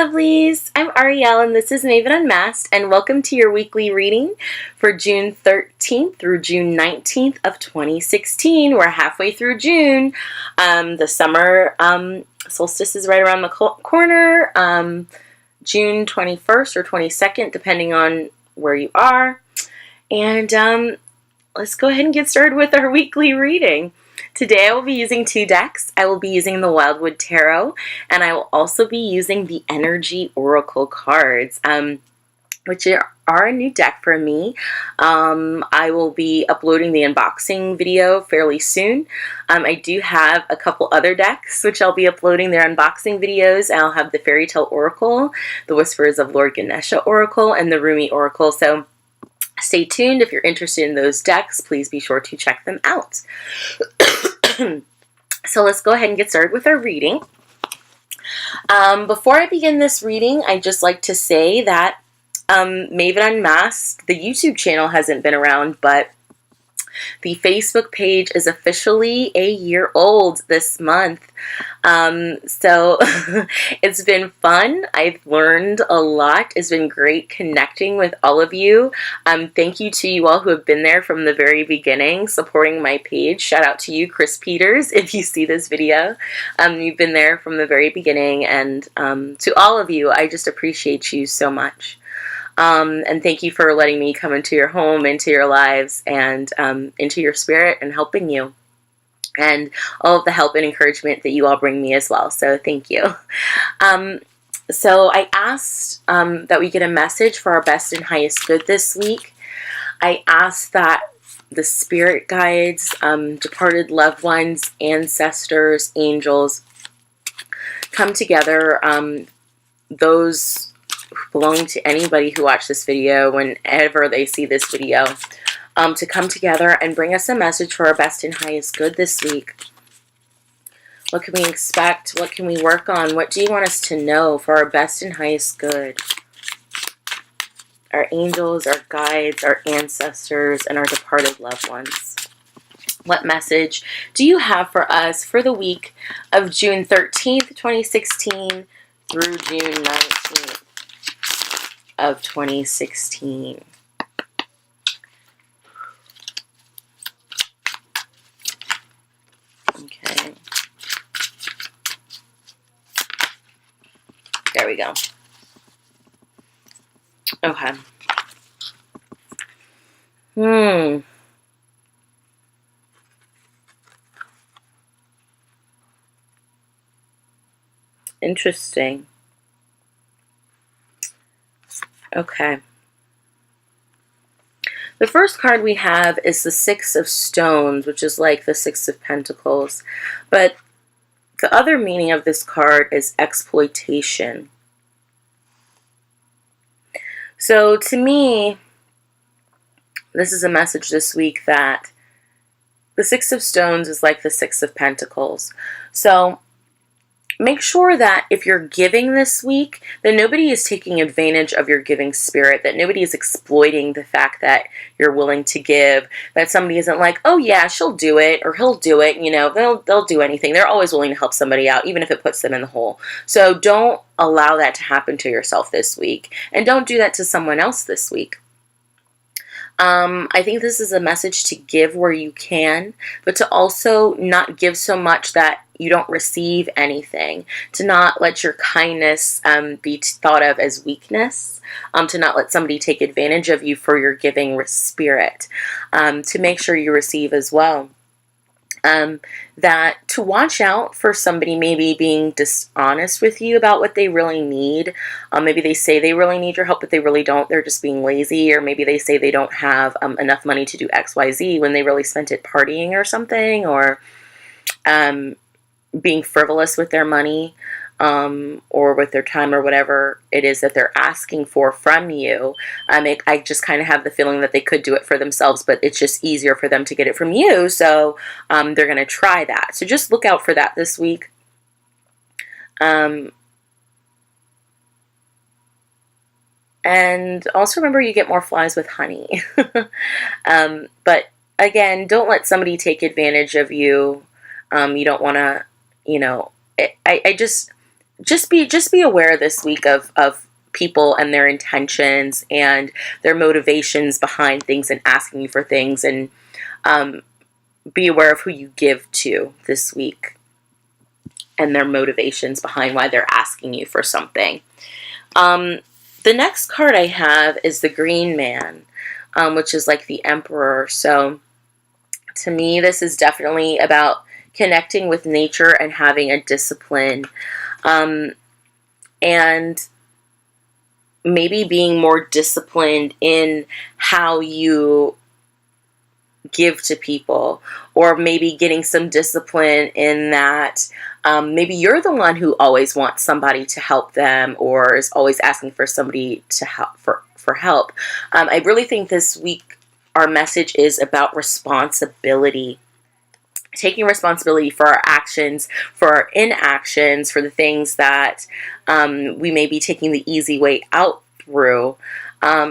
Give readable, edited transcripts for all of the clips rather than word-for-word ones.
lovelies! I'm Ariel and this is Maven Unmasked, and welcome to your weekly reading for June 13th through June 19th of 2016. We're halfway through June. The summer solstice is right around the corner. June 21st or 22nd, depending on where you are. And let's go ahead and get started with our weekly reading. Today I will be using two decks. I will be using the Wildwood Tarot, and I will also be using the Energy Oracle cards, which are a new deck for me. I will be uploading the unboxing video fairly soon. I do have a couple other decks, which I'll be uploading their unboxing videos. I'll have the Fairy Tale Oracle, the Whispers of Lord Ganesha Oracle, and the Rumi Oracle. So stay tuned. If you're interested in those decks, please be sure to check them out. So let's go ahead and get started with our reading. Before I begin this reading, I'd just like to say that Maven Unmasked, the YouTube channel hasn't been around, but the Facebook page is officially a year old this month. So it's been fun. I've learned a lot. It's been great connecting with all of you. Thank you to you all who have been there from the very beginning, supporting my page. Shout out to you, Chris Peters, if you see this video. You've been there from the very beginning, and to all of you, I just appreciate you so much. And thank you for letting me come into your home, into your lives, and into your spirit, and helping you. And all of the help and encouragement that you all bring me as well. So thank you. So I asked that we get a message for our best and highest good this week. I asked that the spirit guides, departed loved ones, ancestors, angels come together. Those belong to anybody who watched this video, whenever they see this video, to come together and bring us a message for our best and highest good this week. What can we expect? What can we work on? What do you want us to know for our best and highest good? Our angels, our guides, our ancestors, and our departed loved ones. What message do you have for us for the week of June 13th, 2016 through June 19th? Of 2016. Okay. There we go. Okay. Interesting. Okay. The first card we have is the Six of Stones, which is like the Six of Pentacles. But the other meaning of this card is exploitation. So to me, this is a message this week that the Six of Stones is like the Six of Pentacles. So make sure that if you're giving this week, that nobody is taking advantage of your giving spirit, that nobody is exploiting the fact that you're willing to give, that somebody isn't like, oh yeah, she'll do it, or he'll do it, you know, they'll do anything. They're always willing to help somebody out, even if it puts them in the hole. So don't allow that to happen to yourself this week, and don't do that to someone else this week. I think this is a message to give where you can, but to also not give so much that you don't receive anything. To not let your kindness be thought of as weakness. To not let somebody take advantage of you for your giving spirit. To make sure you receive as well. That to watch out for somebody maybe being dishonest with you about what they really need. Maybe they say they really need your help, but they really don't. They're just being lazy. Or maybe they say they don't have enough money to do XYZ when they really spent it partying or something. Or being frivolous with their money. Or with their time, or whatever it is that they're asking for from you. I just kind of have the feeling that they could do it for themselves, but it's just easier for them to get it from you, so they're going to try that. So just look out for that this week. And also remember, you get more flies with honey. But again, don't let somebody take advantage of you. You don't want to, you know, I just just be aware this week of people and their intentions and their motivations behind things and asking you for things, and be aware of who you give to this week and their motivations behind why they're asking you for something. The next card I have is the Green Man, which is like the Emperor. So to me, this is definitely about connecting with nature and having a discipline, and maybe being more disciplined in how you give to people, or maybe getting some discipline in that maybe you're the one who always wants somebody to help them, or is always asking for somebody to help for help. I really think this week our message is about responsibility, taking responsibility for our actions, for our inactions, for the things that we may be taking the easy way out through.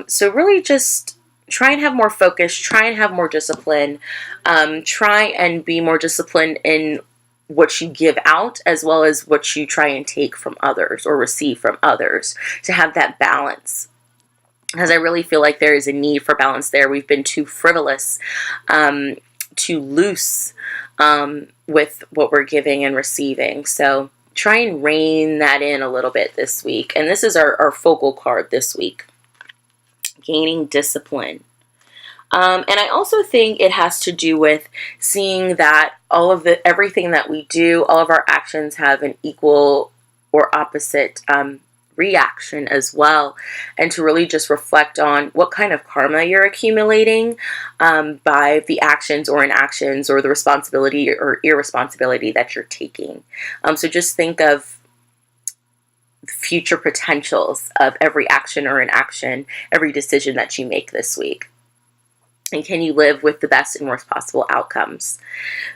So really just try and have more focus, try and have more discipline, try and be more disciplined in what you give out as well as what you try and take from others or receive from others, to have that balance. Because I really feel like there is a need for balance there. We've been too frivolous, too loose with what we're giving and receiving. So try and rein that in a little bit this week. And this is our focal card this week: gaining discipline. And I also think it has to do with seeing that everything that we do, all of our actions have an equal or opposite reaction as well, and to really just reflect on what kind of karma you're accumulating by the actions or inactions, or the responsibility or irresponsibility that you're taking. So just think of future potentials of every action or inaction, every decision that you make this week. And can you live with the best and worst possible outcomes?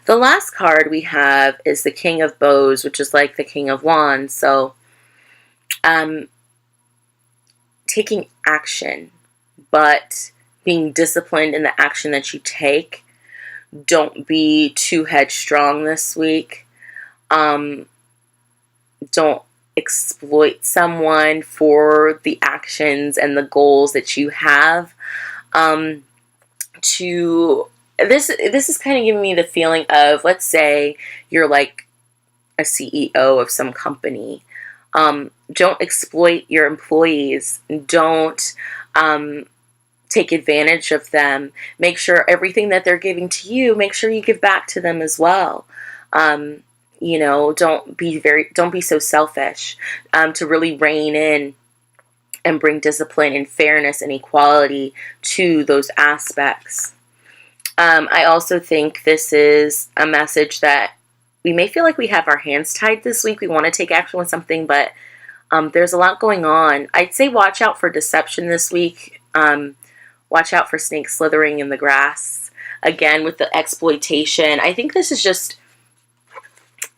The last card we have is the King of Bows, which is like the King of Wands. So taking action, but being disciplined in the action that you take. Don't be too headstrong this week. Don't exploit someone for the actions and the goals that you have. This is kind of giving me the feeling of, let's say you're like a CEO of some company. Don't exploit your employees. Don't take advantage of them. Make sure everything that they're giving to you, make sure you give back to them as well. Don't be so selfish. To really rein in and bring discipline and fairness and equality to those aspects. I also think this is a message that we may feel like we have our hands tied this week. We want to take action with something, but there's a lot going on. I'd say watch out for deception this week. Watch out for snakes slithering in the grass. Again, with the exploitation. I think this is just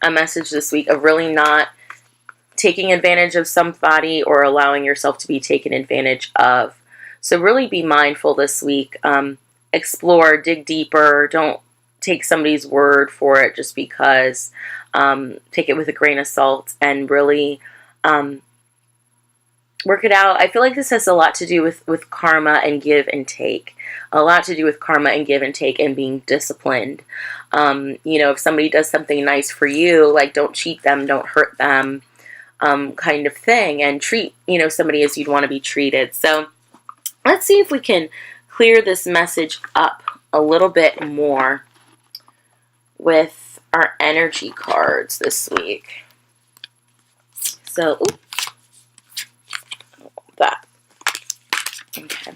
a message this week of really not taking advantage of somebody or allowing yourself to be taken advantage of. So really be mindful this week. Explore, dig deeper. Don't take somebody's word for it just because. Take it with a grain of salt and really work it out. I feel like this has a lot to do with karma and give and take. A lot to do with karma and give and take and being disciplined. If somebody does something nice for you, like don't cheat them, don't hurt them, kind of thing, and treat, somebody as you'd want to be treated. So let's see if we can clear this message up a little bit more with our energy cards this week. So, that. Okay.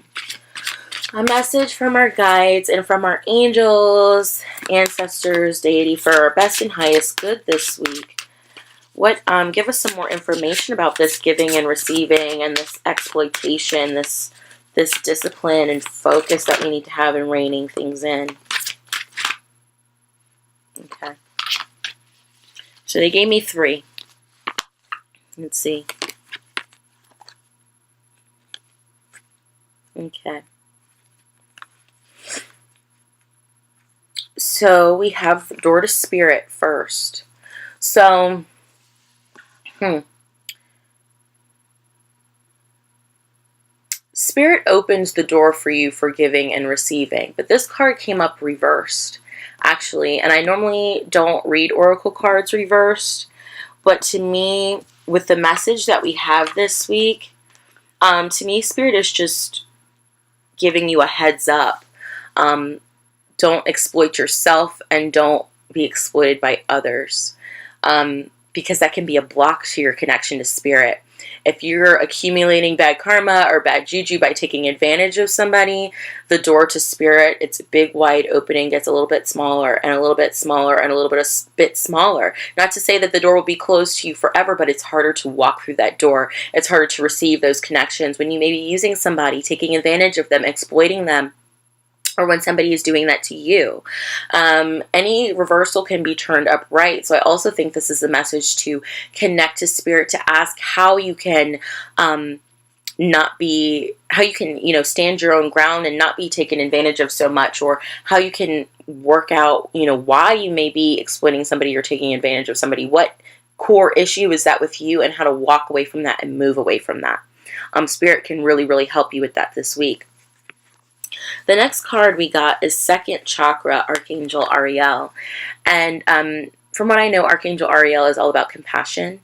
A message from our guides and from our angels, ancestors, deity for our best and highest good this week. Give us some more information about this giving and receiving and this exploitation, this discipline and focus that we need to have in reining things in. Okay. So they gave me 3. Let's see. Okay. So we have Door to Spirit first. So, Spirit opens the door for you for giving and receiving. But this card came up reversed, actually. And I normally don't read oracle cards reversed. But to me, with the message that we have this week, to me, Spirit is just giving you a heads up. Don't exploit yourself and don't be exploited by others. Because that can be a block to your connection to Spirit. If you're accumulating bad karma or bad juju by taking advantage of somebody, the door to Spirit, it's a big wide opening, gets a little bit smaller and a little bit smaller and a little bit smaller. Not to say that the door will be closed to you forever, but it's harder to walk through that door. It's harder to receive those connections when you may be using somebody, taking advantage of them, exploiting them, or when somebody is doing that to you. Any reversal can be turned upright. So I also think this is a message to connect to Spirit, to ask how you can stand your own ground and not be taken advantage of so much, or how you can work out, why you may be exploiting somebody or taking advantage of somebody. What core issue is that with you, and how to walk away from that and move away from that. Spirit can really, really help you with that this week. The next card we got is Second Chakra, Archangel Ariel. And from what I know, Archangel Ariel is all about compassion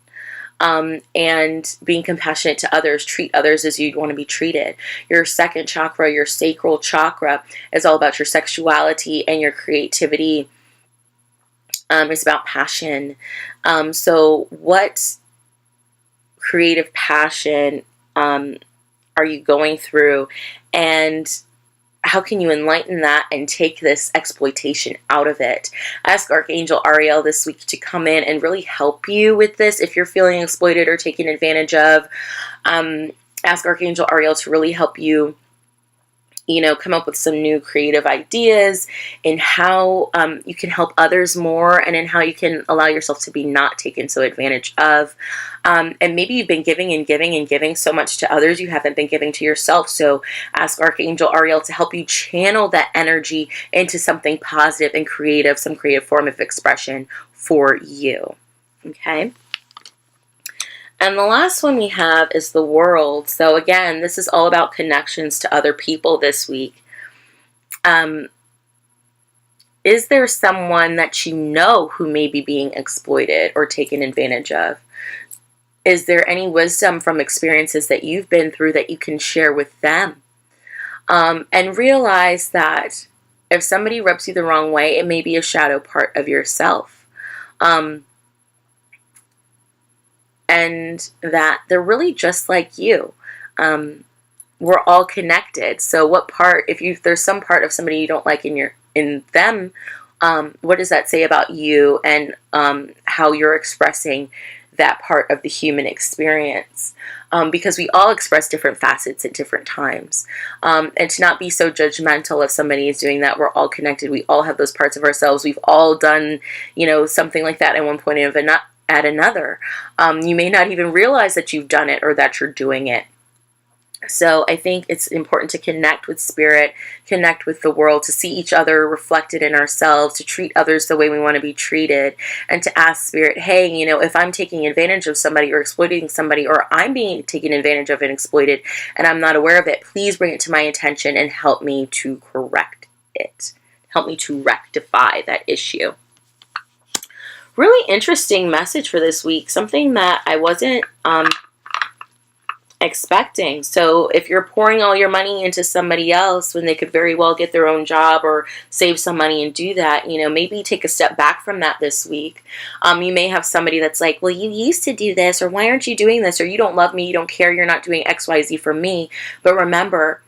and being compassionate to others. Treat others as you'd want to be treated. Your second chakra, your sacral chakra, is all about your sexuality and your creativity. It's about passion. So what creative passion are you going through? And how can you enlighten that and take this exploitation out of it? Ask Archangel Ariel this week to come in and really help you with this if you're feeling exploited or taken advantage of. Ask Archangel Ariel to really help you, come up with some new creative ideas in how you can help others more, and in how you can allow yourself to be not taken so advantage of. And maybe you've been giving and giving and giving so much to others you haven't been giving to yourself. So ask Archangel Ariel to help you channel that energy into something positive and creative, some creative form of expression for you. Okay? And the last one we have is the World. So again, this is all about connections to other people this week. Is there someone that you know who may be being exploited or taken advantage of? Is there any wisdom from experiences that you've been through that you can share with them? And realize that if somebody rubs you the wrong way, it may be a shadow part of yourself. And that they're really just like you. We're all connected. So what part, if there's some part of somebody you don't like in them, what does that say about you and how you're expressing that part of the human experience? Because we all express different facets at different times. And to not be so judgmental if somebody is doing that. We're all connected. We all have those parts of ourselves. We've all done, something like that at one point at another. You may not even realize that you've done it or that you're doing it. So I think it's important to connect with Spirit, connect with the world, to see each other reflected in ourselves, to treat others the way we want to be treated, and to ask Spirit, hey, if I'm taking advantage of somebody or exploiting somebody, or I'm being taken advantage of and exploited and I'm not aware of it, please bring it to my attention and help me to correct it. Help me to rectify that issue. Really interesting message for this week. Something that I wasn't expecting. So if you're pouring all your money into somebody else when they could very well get their own job or save some money and do that, maybe take a step back from that this week. You may have somebody that's like, well, you used to do this, or why aren't you doing this? Or you don't love me, you don't care, you're not doing XYZ for me. But remember,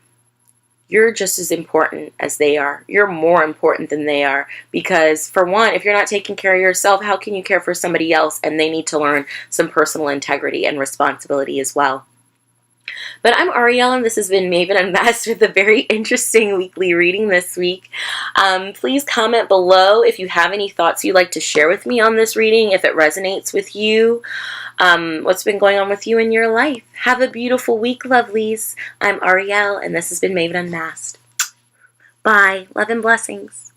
you're just as important as they are. You're more important than they are. Because for one, if you're not taking care of yourself, how can you care for somebody else? And they need to learn some personal integrity and responsibility as well. But I'm Ariel, and this has been Maven Unmasked with a very interesting weekly reading this week. Please comment below if you have any thoughts you'd like to share with me on this reading, if it resonates with you, what's been going on with you in your life. Have a beautiful week, lovelies. I'm Ariel, and this has been Maven Unmasked. Bye. Love and blessings.